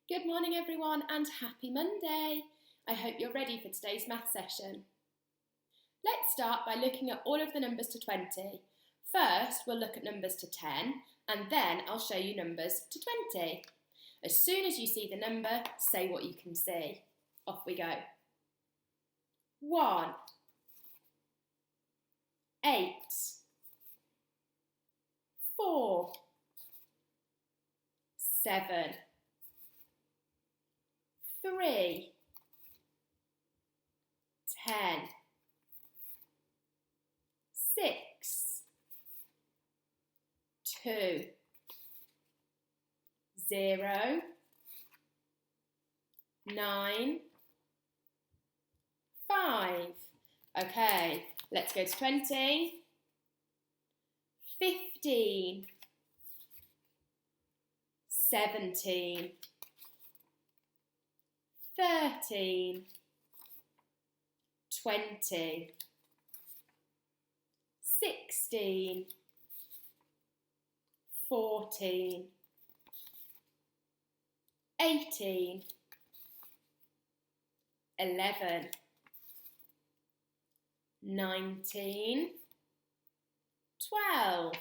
Good morning everyone and happy Monday. I hope you're ready for today's math session. Let's start by looking at all of the numbers to 20. First we'll look at numbers to 10 and then I'll show you numbers to 20. As soon as you see the number, say what you can see. Off we go. 1, 8, 4, 7, 3, 10, 6, 2, 0, 9, 5. Okay, let's go to 20. 15, 17, 13, 20, 16, 14, 18, 11, 19, 12.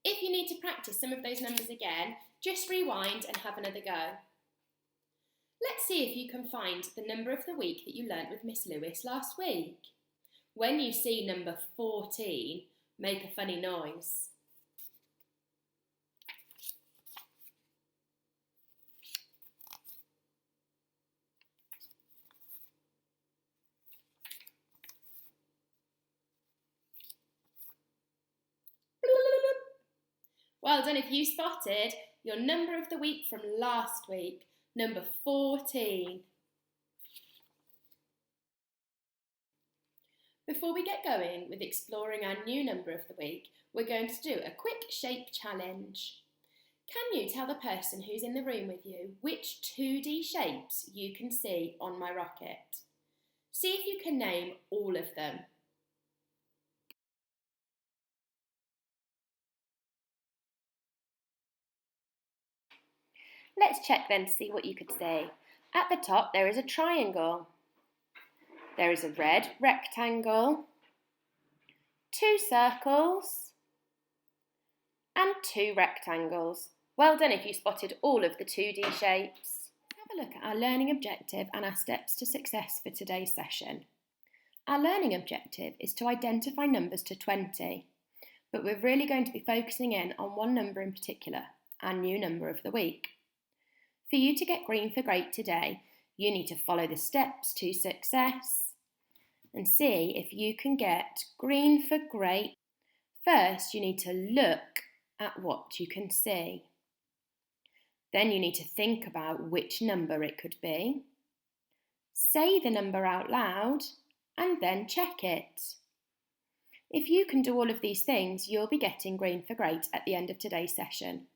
If you need to practice some of those numbers again, just rewind and have another go. Let's see if you can find the number of the week that you learnt with Miss Lewis last week. When you see number 14, make a funny noise. Well done if you spotted your number of the week from last week, number 14. Before we get going with exploring our new number of the week, we're going to do a quick shape challenge. Can you tell the person who's in the room with you which 2D shapes you can see on my rocket? See if you can name all of them. Let's check then to see what you could see. At the top there is a triangle. There is a red rectangle, 2 circles and 2 rectangles. Well done if you spotted all of the 2D shapes. Have a look at our learning objective and our steps to success for today's session. Our learning objective is to identify numbers to 20, but we're really going to be focusing in on one number in particular, our new number of the week. For you to get green for great today, you need to follow the steps to success and see if you can get green for great. First, you need to look at what you can see. Then you need to think about which number it could be. Say the number out loud and then check it. If you can do all of these things, you'll be getting green for great at the end of today's session.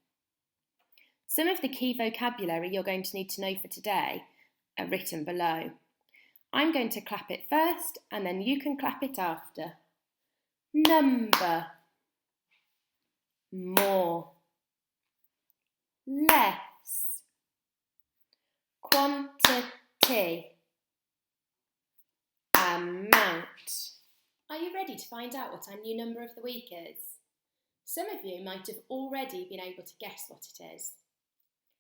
Some of the key vocabulary you're going to need to know for today are written below. I'm going to clap it first and then you can clap it after. Number, more, less, quantity, amount. Are you ready to find out what our new number of the week is? Some of you might have already been able to guess what it is.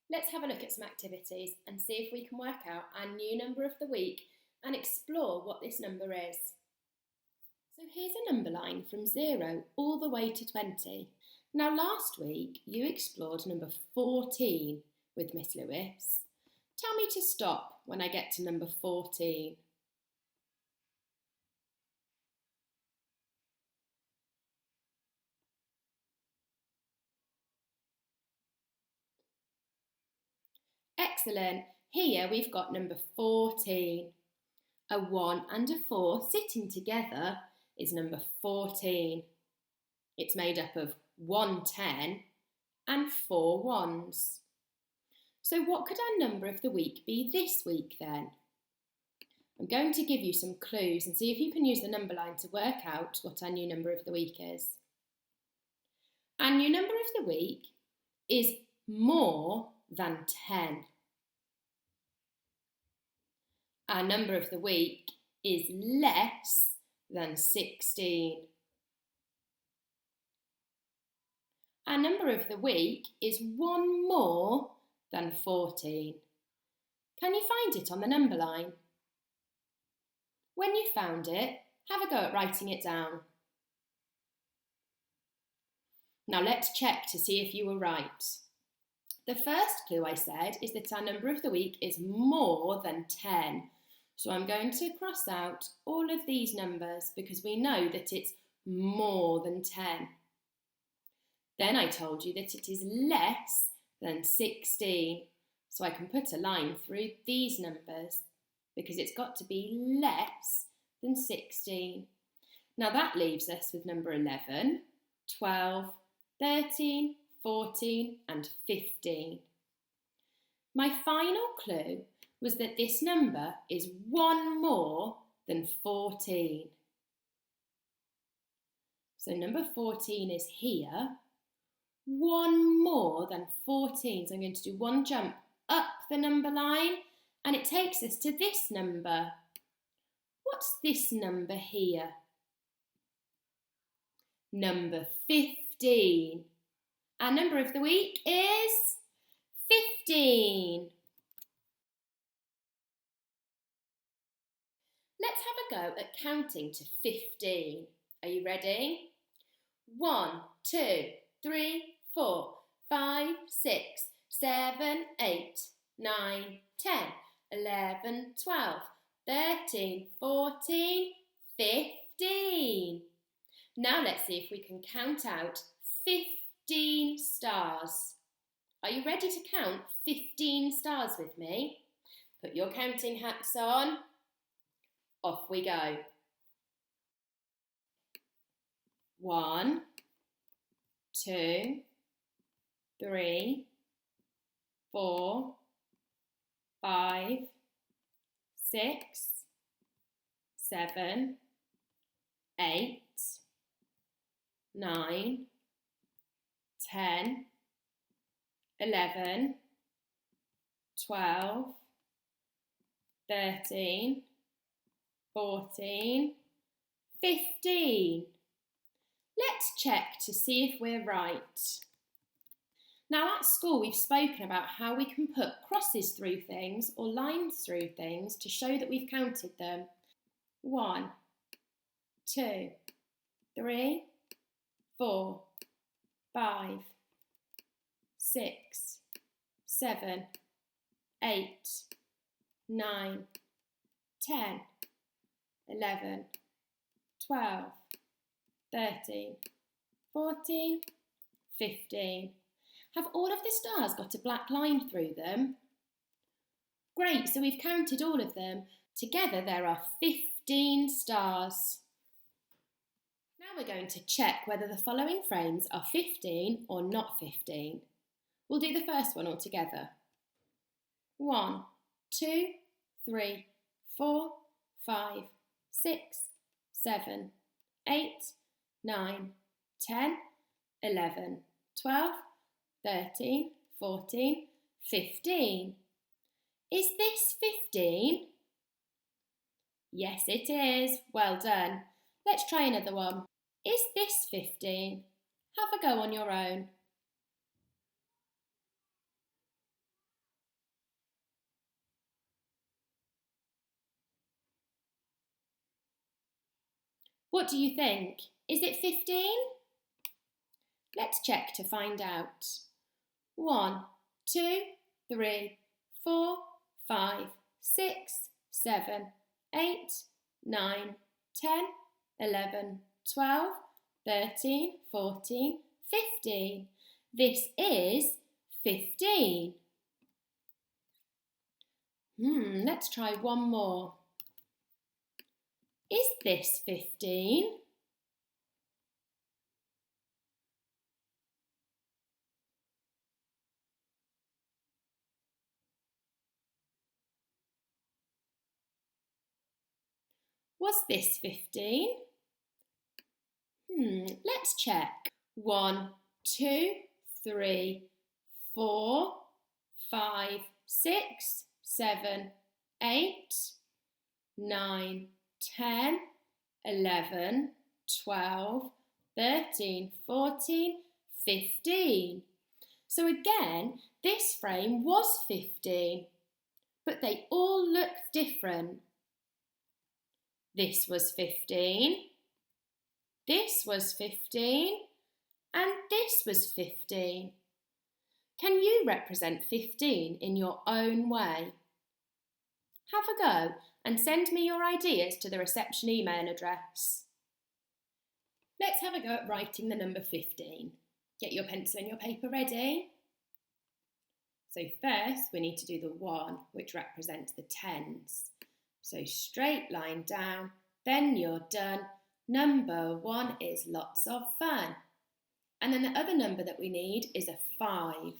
Let's have a look at some activities and see if we can work out our new number of the week and explore what this number is. So here's a number line from 0 all the way to 20. Now last week you explored number 14 with Miss Lewis. Tell me to stop when I get to number 14. Excellent. Here we've got number 14. A 1 and a 4 sitting together is number 14. It's made up of 1 10 and 4 ones. So what could our number of the week be this week then? I'm going to give you some clues and see if you can use the number line to work out what our new number of the week is. Our new number of the week is more than 10. Our number of the week is less than 16. Our number of the week is 1 more than 14. Can you find it on the number line? When you've found it, have a go at writing it down. Now let's check to see if you were right. The first clue I said is that our number of the week is more than 10. So I'm going to cross out all of these numbers because we know that it's more than 10. Then I told you that it is less than 16. So I can put a line through these numbers because it's got to be less than 16. Now that leaves us with number 11, 12, 13, 14 and 15. My final clue was that this number is 1 more than 14. So number 14 is here. 1 more than 14. So I'm going to do 1 jump up the number line and it takes us to this number. What's this number here? Number 15. Our number of the week is 15. Let's have a go at counting to 15. Are you ready? 1, 2, 3, 4, 5, 6, 7, 8, 9, 10, 11, 12, 13, 14, 15. Now let's see if we can count out 15 stars. Are you ready to count 15 stars with me? Put your counting hats on. Off we go. 1, 2, 3, 4, 5, 6, 7, 8, 9, 10, 11, 12, 13, 14, 15. Let's check to see if we're right. Now at school we've spoken about how we can put crosses through things or lines through things to show that we've counted them. 1, 2, 3, 4, 5, 6, 7, 8, 9, 10, 11, 12, 13, 14, 15. Have all of the stars got a black line through them? Great, so we've counted all of them. Together there are 15 stars. Now we're going to check whether the following frames are 15 or not 15. We'll do the first one all together. 1, 2, 3, 4, 5, 6, 7, 8, 9, 10, 11, 12, 13, 14, 15. Is this 15? Yes, it is. Well done. Let's try another one. Is this 15? Have a go on your own. What do you think? Is it 15? Let's check to find out. 1, 2, 3, 4, 5, 6, 7, 8, 9, 10, 11, 12, 13, 14, 15. This is 15. Let's try one more. Is this 15? Was this 15? Let's check. 1, 2, 3, 4, 5, 6, 7, 8, 9, 10, 11, 12, 13, 14, 15. So again, this frame was 15, but they all looked different. This was 15, this was 15, and this was 15. Can you represent 15 in your own way? Have a go and send me your ideas to the reception email address. Let's have a go at writing the number 15. Get your pencil and your paper ready. So first we need to do the 1, which represents the tens. So straight line down, then you're done. Number 1 is lots of fun. And then the other number that we need is a 5.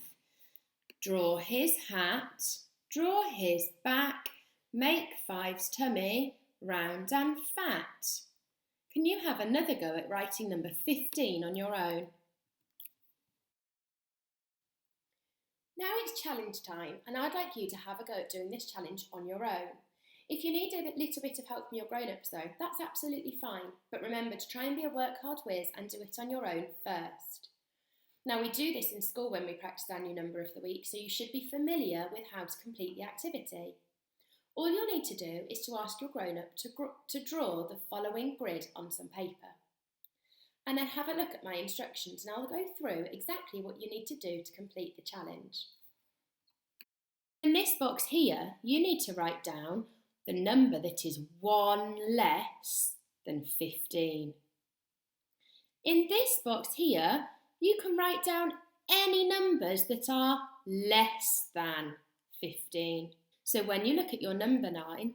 Draw his hat, draw his back, make 5's tummy round and fat. Can you have another go at writing number 15 on your own? Now it's challenge time, and I'd like you to have a go at doing this challenge on your own. If you need a little bit of help from your grown-ups though, that's absolutely fine, but remember to try and be a work-hard whiz and do it on your own first. Now we do this in school when we practice our new number of the week, so you should be familiar with how to complete the activity. All you'll need to do is to ask your grown-up to draw the following grid on some paper. And then have a look at my instructions and I'll go through exactly what you need to do to complete the challenge. In this box here, you need to write down the number that is 1 less than 15. In this box here, you can write down any numbers that are less than 15. So when you look at your number 9,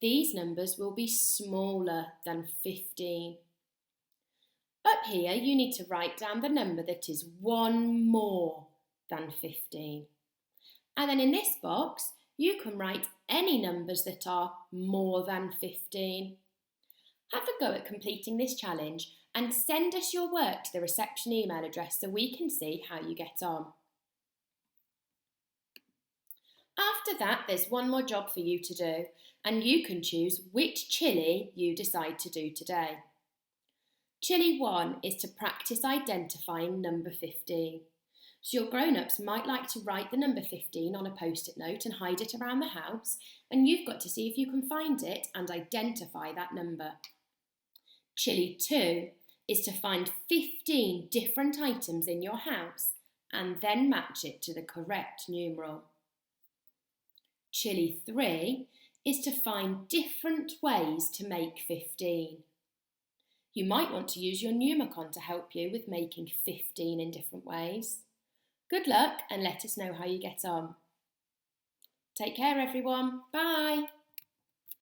these numbers will be smaller than 15. Up here, you need to write down the number that is 1 more than 15. And then in this box, you can write any numbers that are more than 15. Have a go at completing this challenge and send us your work to the reception email address so we can see how you get on. After that, there's one more job for you to do, and you can choose which chili you decide to do today. Chili 1 is to practice identifying number 15. So your grown-ups might like to write the number 15 on a post-it note and hide it around the house, and you've got to see if you can find it and identify that number. Chili 2 is to find 15 different items in your house and then match it to the correct numeral. Chili 3 is to find different ways to make 15. You might want to use your Numicon to help you with making 15 in different ways. Good luck and let us know how you get on. Take care everyone. Bye.